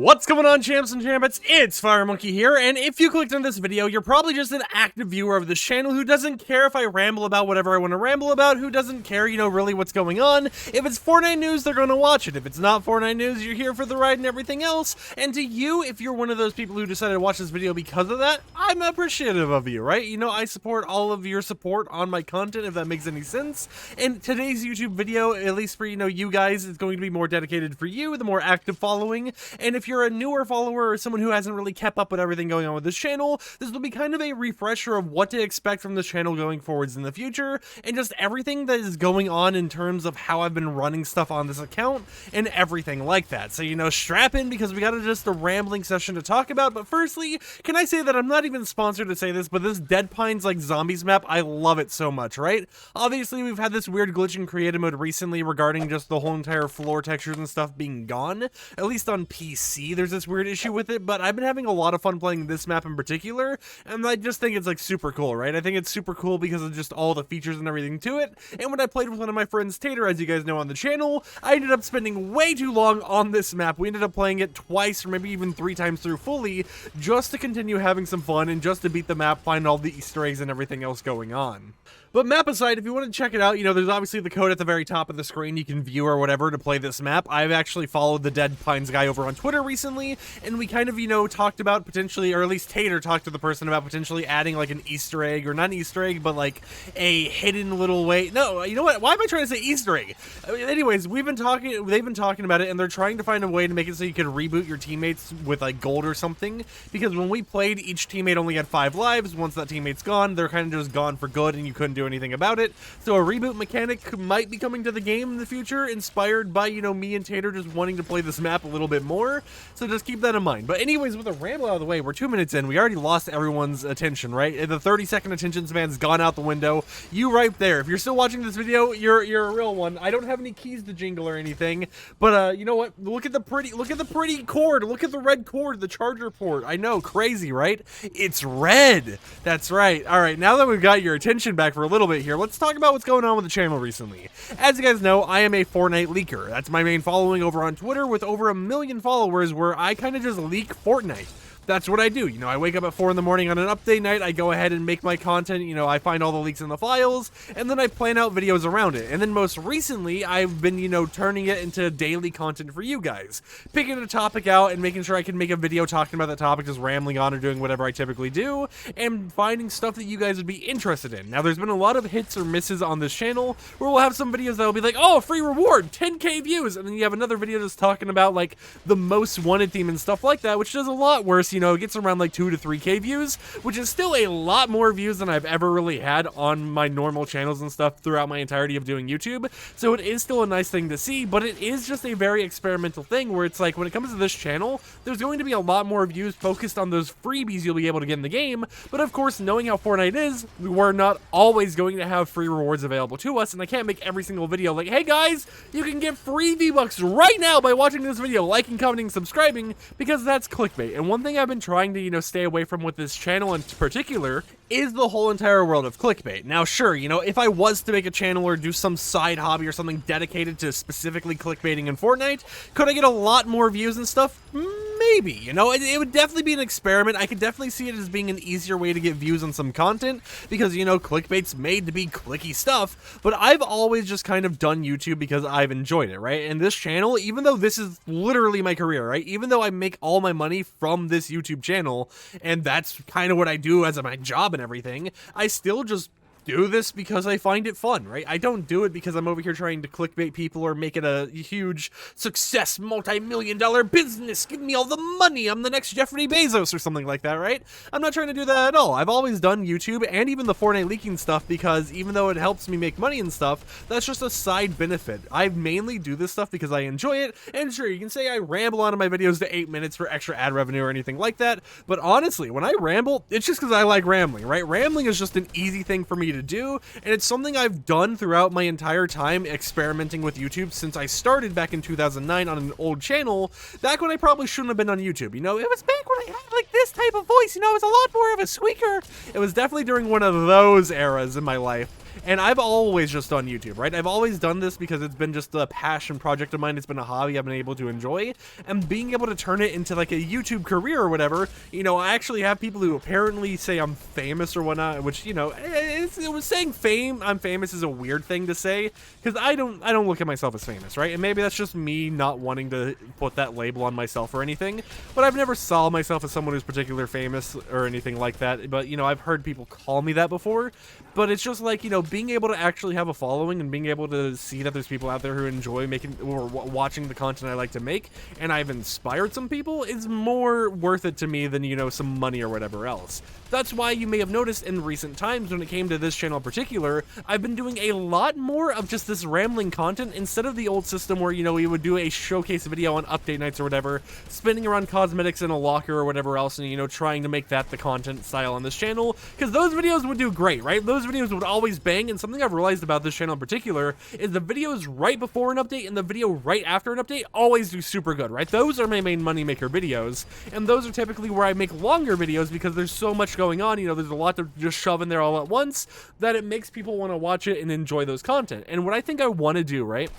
What's going on, champs and champettes? It's FireMonkey here, and if you clicked on this video, you're probably just an active viewer of this channel who doesn't care if I ramble about whatever I want to ramble about, who doesn't care, really what's going on. If it's Fortnite news, they're going to watch it. If it's not Fortnite news, you're here for the ride and everything else. And to you, if you're one of those people who decided to watch this video because of that, I'm appreciative of you, right? I support all of your support on my content, if that makes any sense. And today's YouTube video, at least for, you guys, is going to be more dedicated for you, the more active following. And if you're a newer follower or someone who hasn't really kept up with everything going on with this channel, this will be kind of a refresher of what to expect from this channel going forwards in the future, and just everything that is going on in terms of how I've been running stuff on this account and everything like that. So, strap in, because we got just a rambling session to talk about. But firstly, can I say that I'm not even sponsored to say this, but this Dead Pines Zombies map, I love it so much, right? Obviously, we've had this weird glitch in creative mode recently regarding just the whole entire floor textures and stuff being gone, at least on PC. There's this weird issue with it, but I've been having a lot of fun playing this map in particular, and I just think it's super cool, right? I think it's super cool because of just all the features and everything to it. And when I played with one of my friends, Tater, as you guys know on the channel, I ended up spending way too long on this map. We ended up playing it twice or maybe even 3 times through fully, just to continue having some fun and just to beat the map, find all the Easter eggs and everything else going on. But map aside, if you want to check it out, there's obviously the code at the very top of the screen you can view or whatever to play this map. I've actually followed the Dead Pines guy over on Twitter recently, and we kind of, talked about potentially, or at least Tater talked to the person about potentially adding like an Easter egg, or not an Easter egg, but like a hidden little way. No, you know what? Why am I trying to say Easter egg? Anyways, they've been talking about it, and they're trying to find a way to make it so you can reboot your teammates with like gold or something, because when we played, each teammate only had 5 lives. Once that teammate's gone, they're kind of just gone for good, and you couldn't do anything about it. So a reboot mechanic might be coming to the game in the future, inspired by, me and Tater just wanting to play this map a little bit more. So just keep that in mind. But anyways, with the ramble out of the way, we're 2 minutes in. We already lost everyone's attention, right? The 30-second attention span's gone out the window. You right there. If you're still watching this video, you're a real one. I don't have any keys to jingle or anything, but you know what? Look at the pretty cord. Look at the red cord, the charger port. I know, crazy, right? It's red. That's right. All right, now that we've got your attention back for a little bit here, let's talk about what's going on with the channel recently. As you guys know, I am a Fortnite leaker. That's my main following over on Twitter, with over 1 million followers, where I kind of just leak Fortnite. That's what I do. I wake up at 4 in the morning on an update night, I go ahead and make my content, I find all the leaks in the files, and then I plan out videos around it. And then most recently, I've been, turning it into daily content for you guys. Picking a topic out and making sure I can make a video talking about that topic, just rambling on or doing whatever I typically do, and finding stuff that you guys would be interested in. Now, there's been a lot of hits or misses on this channel, where we'll have some videos that'll be like, oh, free reward, 10k views, and then you have another video just talking about, like, the most wanted theme and stuff like that, which does a lot worse. It gets around like 2 to 3k views, which is still a lot more views than I've ever really had on my normal channels and stuff throughout my entirety of doing YouTube. So it is still a nice thing to see, but it is just a very experimental thing, where it's like, when it comes to this channel, there's going to be a lot more views focused on those freebies you'll be able to get in the game. But of course, knowing how Fortnite is, we're not always going to have free rewards available to us, and I can't make every single video like, hey guys, you can get free V-Bucks right now by watching this video, liking, commenting, subscribing, because that's clickbait. And one thing I've been trying to, stay away from with this channel in particular is the whole entire world of clickbait. Now, sure, if I was to make a channel or do some side hobby or something dedicated to specifically clickbaiting in Fortnite, could I get a lot more views and stuff? Maybe, it would definitely be an experiment. I could definitely see it as being an easier way to get views on some content, because, clickbait's made to be clicky stuff, but I've always just kind of done YouTube because I've enjoyed it, right? And this channel, even though this is literally my career, right? Even though I make all my money from this YouTube channel, and that's kind of what I do as my job and everything, I still just do this because I find it fun, right? I don't do it because I'm over here trying to clickbait people or make it a huge success, multi-million-dollar business. Give me all the money. I'm the next Jeffrey Bezos or something like that, right? I'm not trying to do that at all. I've always done YouTube and even the Fortnite leaking stuff because even though it helps me make money and stuff, that's just a side benefit. I mainly do this stuff because I enjoy it, and sure, you can say I ramble on in my videos to 8 minutes for extra ad revenue or anything like that, but honestly, when I ramble, it's just because I like rambling, right? Rambling is just an easy thing for me to do, and it's something I've done throughout my entire time experimenting with YouTube since I started back in 2009 on an old channel, back when I probably shouldn't have been on YouTube. It was back when I had like this type of voice, it was a lot more of a squeaker. It was definitely during one of those eras in my life. And I've always just done YouTube, right? I've always done this because it's been just a passion project of mine. It's been a hobby I've been able to enjoy, and being able to turn it into like a YouTube career or whatever, you know, I actually have people who apparently say I'm famous or whatnot, which, you know, it was saying I'm famous is a weird thing to say, because I don't look at myself as famous, right? And maybe that's just me not wanting to put that label on myself or anything, but I've never saw myself as someone who's particularly famous or anything like that. But, you know, I've heard people call me that before, but it's just like, you know, being able to actually have a following and being able to see that there's people out there who enjoy making or watching the content I like to make, and I've inspired some people, is more worth it to me than, you know, some money or whatever else. That's why you may have noticed in recent times when it came to this channel in particular, I've been doing a lot more of just this rambling content instead of the old system where, you know, we would do a showcase video on update nights or whatever, spinning around cosmetics in a locker or whatever else, and, you know, trying to make that the content style on this channel, because those videos would do great, right? Those videos would always bang, and something I've realized about this channel in particular is the videos right before an update and the video right after an update always do super good, right? Those are my main moneymaker videos, and those are typically where I make longer videos because there's so much going on, you know, there's a lot to just shove in there all at once, that it makes people want to watch it and enjoy those content. And what I think I want to do, right,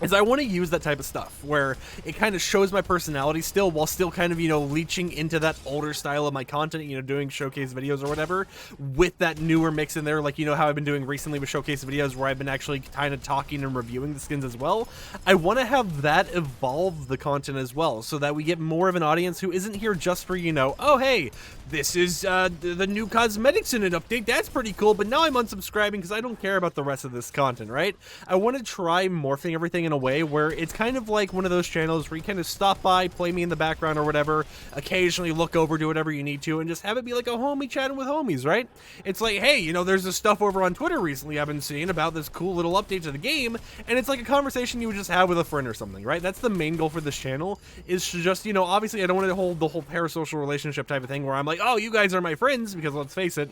is I want to use that type of stuff where it kind of shows my personality still, while still kind of, you know, leeching into that older style of my content, you know, doing showcase videos or whatever, with that newer mix in there, like, you know, how I've been doing recently with showcase videos where I've been actually kind of talking and reviewing the skins as well. I want to have that evolve the content as well, so that we get more of an audience who isn't here just for, you know, oh, hey, this is the new cosmetics in an update, that's pretty cool, but now I'm unsubscribing because I don't care about the rest of this content, right? I want to try morphing everything in a way where it's kind of like one of those channels where you kind of stop by, play me in the background or whatever, occasionally look over, do whatever you need to, and just have it be like a homie chatting with homies, right? It's like, hey, you know, there's this stuff over on Twitter recently I've been seeing about this cool little update to the game, and it's like a conversation you would just have with a friend or something, right? That's the main goal for this channel, is to just, you know, obviously I don't want to hold the whole parasocial relationship type of thing where I'm like, oh, you guys are my friends, because let's face it,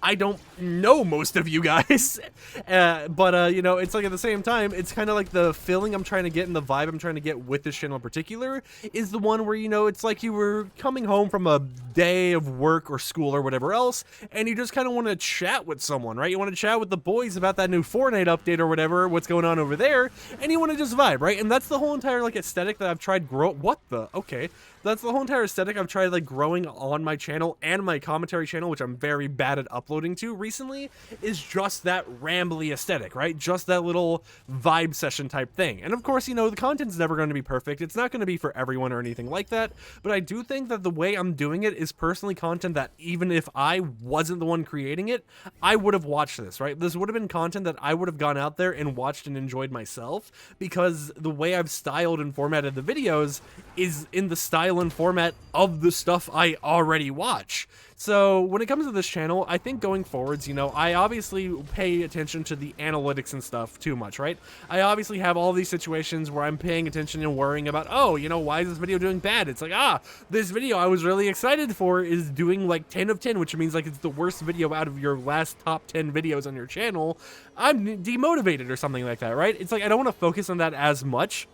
I don't know most of you guys, but you know, it's like at the same time, it's kind of like the feeling I'm trying to get and the vibe I'm trying to get with this channel in particular is the one where, you know, it's like you were coming home from a day of work or school or whatever else, and you just kind of want to chat with someone, right? You want to chat with the boys about that new Fortnite update or whatever, what's going on over there, and you want to just vibe, right? And that's the whole entire like aesthetic that I've tried that's the whole entire aesthetic I've tried like growing on my channel and my commentary channel, which I'm very bad at uploading to recently, is just that rambly aesthetic, right? Just that little vibe session type thing. And of course, you know, the content's never going to be perfect. It's not going to be for everyone or anything like that, but I do think that the way I'm doing it is personally content that even if I wasn't the one creating it, I would have watched this, right? This would have been content that I would have gone out there and watched and enjoyed myself, because the way I've styled and formatted the videos is in the style and format of the stuff I already watch. So when it comes to this channel, I think going forwards, you know, I obviously pay attention to the analytics and stuff too much, right? I obviously have all these situations where I'm paying attention and worrying about, oh, you know, why is this video doing bad? It's like, this video I was really excited for is doing like 10 of 10, which means like it's the worst video out of your last top 10 videos on your channel. I'm demotivated or something like that, right? It's like I don't want to focus on that as much.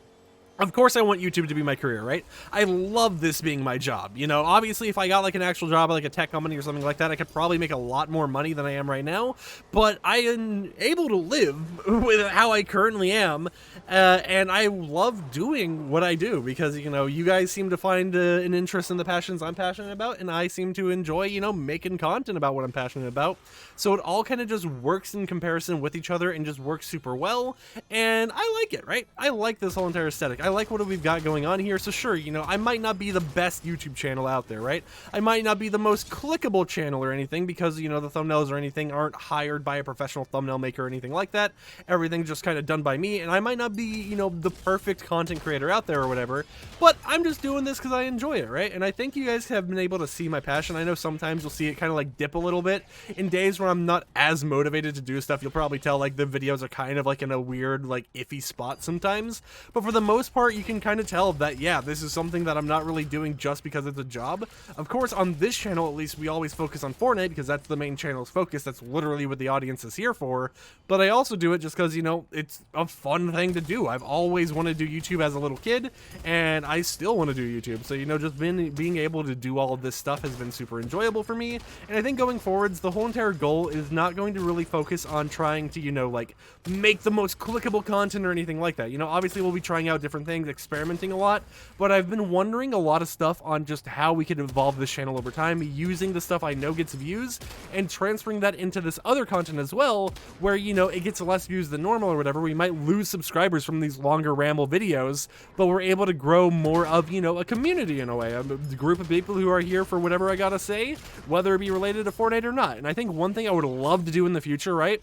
Of course I want YouTube to be my career, right? I love this being my job. You know, obviously if I got like an actual job like a tech company or something like that, I could probably make a lot more money than I am right now, but I am able to live with how I currently am, and I love doing what I do because, you know, you guys seem to find an interest in the passions I'm passionate about, and I seem to enjoy, you know, making content about what I'm passionate about. So it all kind of just works in comparison with each other and just works super well, and I like it, right? I like this whole entire aesthetic. I like what we've got going on here. So sure, you know, I might not be the best YouTube channel out there, right? I might not be the most clickable channel or anything because, you know, the thumbnails or anything aren't hired by a professional thumbnail maker or anything like that. Everything's just kind of done by me, and I might not be, you know, the perfect content creator out there or whatever, but I'm just doing this because I enjoy it, right? And I think you guys have been able to see my passion. I know sometimes you'll see it kind of like dip a little bit in days where I'm not as motivated to do stuff. You'll probably tell like the videos are kind of like in a weird, like iffy spot sometimes, but for the most part, you can kind of tell that, yeah, this is something that I'm not really doing just because it's a job. Of course, on this channel, at least, we always focus on Fortnite because that's the main channel's focus. That's literally what the audience is here for. But I also do it just because, you know, it's a fun thing to to do. I've always wanted to do YouTube as a little kid, and I still want to do YouTube. So, you know, just being able to do all of this stuff has been super enjoyable for me. And I think going forwards, the whole entire goal is not going to really focus on trying to, you know, like, make the most clickable content or anything like that. You know, obviously we'll be trying out different things, experimenting a lot, but I've been wondering a lot of stuff on just how we can evolve this channel over time, using the stuff I know gets views and transferring that into this other content as well, where, you know, it gets less views than normal or whatever. We might lose subscribers from these longer ramble videos, but we're able to grow more of, you know, a community in a way, a group of people who are here for whatever I gotta say, whether it be related to Fortnite or not. And I think one thing I would love to do in the future, right?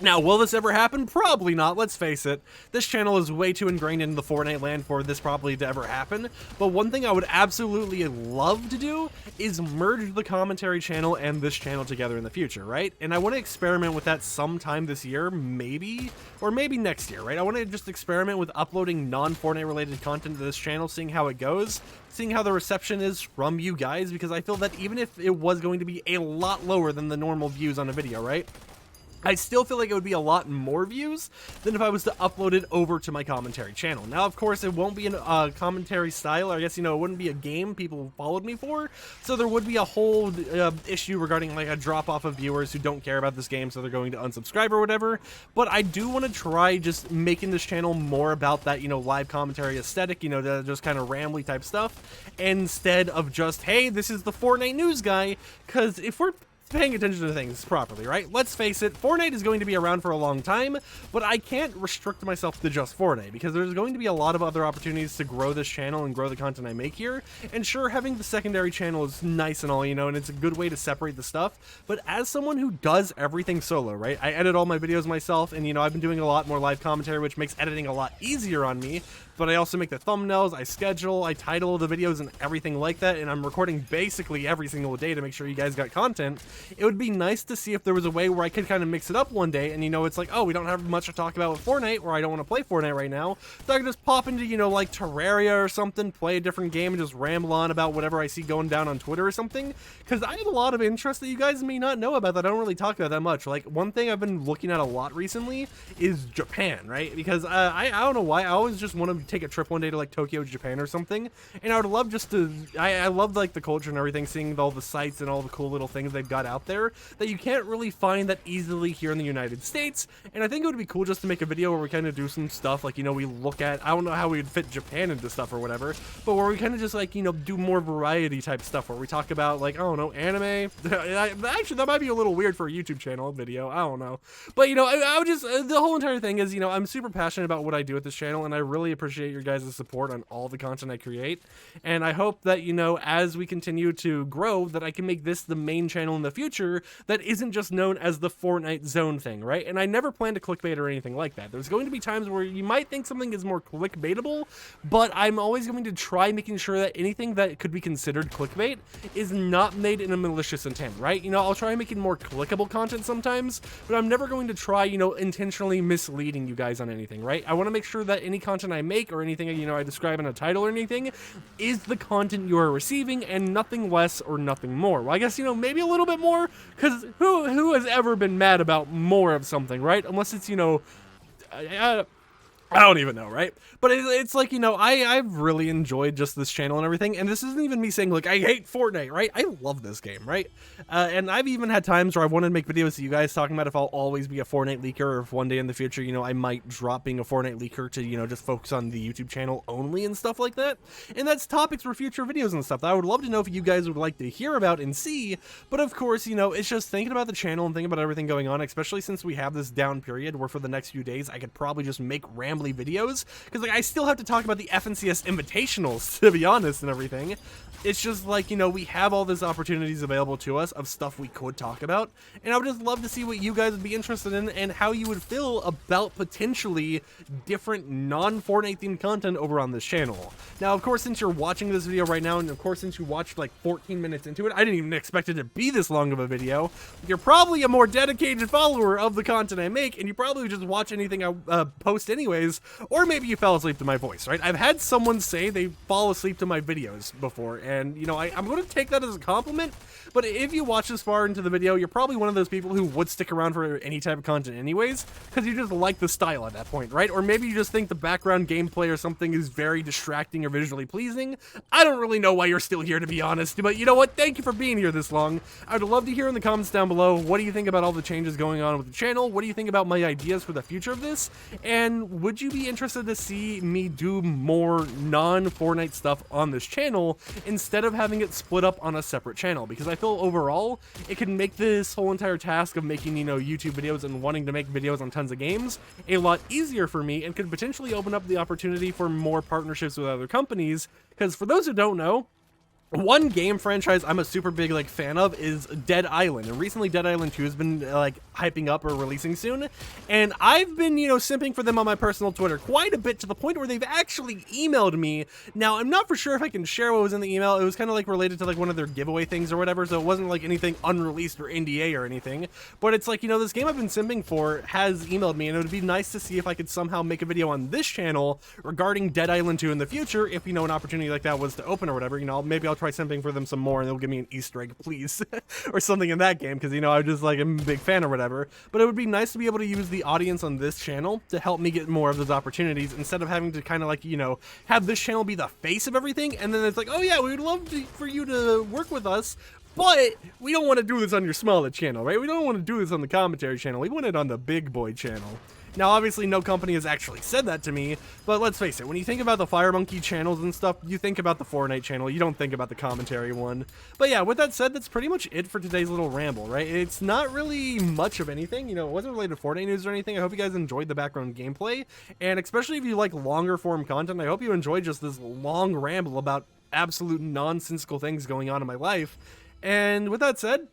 Now, will this ever happen? Probably not, let's face it. This channel is way too ingrained into the Fortnite land for this probably to ever happen, but one thing I would absolutely love to do is merge the commentary channel and this channel together in the future, right? And I want to experiment with that sometime this year, maybe, or maybe next year, right? I want to just experiment with uploading non-Fortnite related content to this channel, seeing how it goes, seeing how the reception is from you guys, because I feel that even if it was going to be a lot lower than the normal views on a video, right? I still feel like it would be a lot more views than if I was to upload it over to my commentary channel. Now, of course, it won't be a commentary style, or I guess, you know, it wouldn't be a game people followed me for, so there would be a whole issue regarding, like, a drop-off of viewers who don't care about this game, so they're going to unsubscribe or whatever, but I do want to try just making this channel more about that, you know, live commentary aesthetic, you know, just kind of rambly type stuff, instead of just, hey, this is the Fortnite news guy, because if we're paying attention to things properly, right? Let's face it, Fortnite is going to be around for a long time, but I can't restrict myself to just Fortnite, because there's going to be a lot of other opportunities to grow this channel and grow the content I make here. And sure, having the secondary channel is nice and all, you know, and it's a good way to separate the stuff, but as someone who does everything solo, right? I edit all my videos myself, and, you know, I've been doing a lot more live commentary, which makes editing a lot easier on me, but I also make the thumbnails, I schedule, I title the videos and everything like that, and I'm recording basically every single day to make sure you guys got content. It would be nice to see if there was a way where I could kind of mix it up one day, and, you know, it's like, oh, we don't have much to talk about with Fortnite, or I don't want to play Fortnite right now, so I can just pop into, you know, like Terraria or something, play a different game, and just ramble on about whatever I see going down on Twitter or something, because I have a lot of interest that you guys may not know about that I don't really talk about that much. Like, one thing I've been looking at a lot recently is Japan, right? Because I don't know why, I always just want to take a trip one day to, like, Tokyo, Japan or something, and I would love just to, I love, like, the culture and everything, seeing all the sights and all the cool little things they've got out there that you can't really find that easily here in the United States. And I think it would be cool just to make a video where we kind of do some stuff, like, you know, we look at, I don't know how we would fit Japan into stuff or whatever, but where we kind of just, like, you know, do more variety type stuff, where we talk about, like, I don't know, anime. Actually, that might be a little weird for a YouTube channel video, I don't know, but, you know, I would just, the whole entire thing is, you know, I'm super passionate about what I do with this channel, and I really appreciate your guys' support on all the content I create, and I hope that, you know, as we continue to grow, that I can make this the main channel in the future that isn't just known as the Fortnite zone thing, right? And I never plan to clickbait or anything like that. There's going to be times where you might think something is more clickbaitable, but I'm always going to try making sure that anything that could be considered clickbait is not made in a malicious intent, right? You know, I'll try making more clickable content sometimes, but I'm never going to try, you know, intentionally misleading you guys on anything, right? I want to make sure that any content I make or anything, you know, I describe in a title or anything is the content you are receiving and nothing less or nothing more. Well, I guess, you know, maybe a little bit more, because who has ever been mad about more of something, right? Unless it's, you know, I don't even know, right? But it's like, you know, I've really enjoyed just this channel and everything, and this isn't even me saying, like, I hate Fortnite, right? I love this game, right? And I've even had times where I wanted to make videos to you guys talking about if I'll always be a Fortnite leaker, or if one day in the future, you know, I might drop being a Fortnite leaker to, you know, just focus on the YouTube channel only and stuff like that. And that's topics for future videos and stuff that I would love to know if you guys would like to hear about and see. But of course, you know, it's just thinking about the channel and thinking about everything going on, especially since we have this down period where for the next few days, I could probably just make rambly videos, because, like, I still have to talk about the FNCS Invitationals, to be honest, and everything. It's just like, you know, we have all these opportunities available to us of stuff we could talk about, and I would just love to see what you guys would be interested in and how you would feel about potentially different non-Fortnite themed content over on this channel. Now, of course, since you're watching this video right now, and of course, since you watched like 14 minutes into it, I didn't even expect it to be this long of a video. You're probably a more dedicated follower of the content I make, and you probably just watch anything I post anyways, anyways, or maybe you fell asleep to my voice, right? I've had someone say they fall asleep to my videos before, and you know, I'm going to take that as a compliment, but if you watch this far into the video, you're probably one of those people who would stick around for any type of content anyways, because you just like the style at that point, right? Or maybe you just think the background gameplay or something is very distracting or visually pleasing. I don't really know why you're still here, to be honest, but you know what? Thank you for being here this long. I'd love to hear in the comments down below, what do you think about all the changes going on with the channel? What do you think about my ideas for the future of this? And would you be interested to see me do more non-Fortnite stuff on this channel instead of having it split up on a separate channel? Because I feel overall it can make this whole entire task of making, you know, YouTube videos and wanting to make videos on tons of games a lot easier for me, and could potentially open up the opportunity for more partnerships with other companies. Because for those who don't know, one game franchise I'm a super big fan of is Dead Island, and recently Dead Island 2 has been hyping up or releasing soon, and I've been, you know, simping for them on my personal Twitter quite a bit, to the point where they've actually emailed me. Now, I'm not for sure if I can share what was in the email. It was kind of related to one of their giveaway things or whatever, so it wasn't anything unreleased or NDA or anything, but it's you know, this game I've been simping for has emailed me, and it would be nice to see if I could somehow make a video on this channel regarding Dead Island 2 in the future, if, you know, an opportunity like that was to open or whatever. You know, maybe I'll try simping for them some more and they'll give me an Easter egg, please, or something in that game, because, you know, I'm just I'm a big fan or whatever. But it would be nice to be able to use the audience on this channel to help me get more of those opportunities, instead of having to kind of you know, have this channel be the face of everything, and then it's oh yeah, we would love for you to work with us, but we don't want to do this on your smaller channel, right? We don't want to do this on the commentary channel. We want it on the big boy channel. Now, obviously, no company has actually said that to me, but let's face it, when you think about the FireMonkey channels and stuff, you think about the Fortnite channel, you don't think about the commentary one. But yeah, with that said, that's pretty much it for today's little ramble, right? It's not really much of anything, you know, it wasn't related to Fortnite news or anything. I hope you guys enjoyed the background gameplay, and especially if you like longer form content, I hope you enjoyed just this long ramble about absolute nonsensical things going on in my life. And with that said,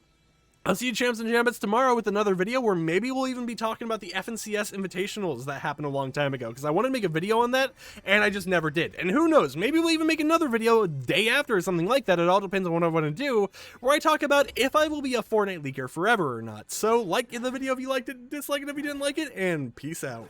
I'll see you champs and jambets tomorrow with another video where maybe we'll even be talking about the FNCS invitationals that happened a long time ago, because I wanted to make a video on that and I just never did. And who knows, maybe we'll even make another video a day after or something like that. It all depends on what I want to do, where I talk about if I will be a Fortnite leaker forever or not. So like the video if you liked it, dislike it if you didn't like it, and peace out.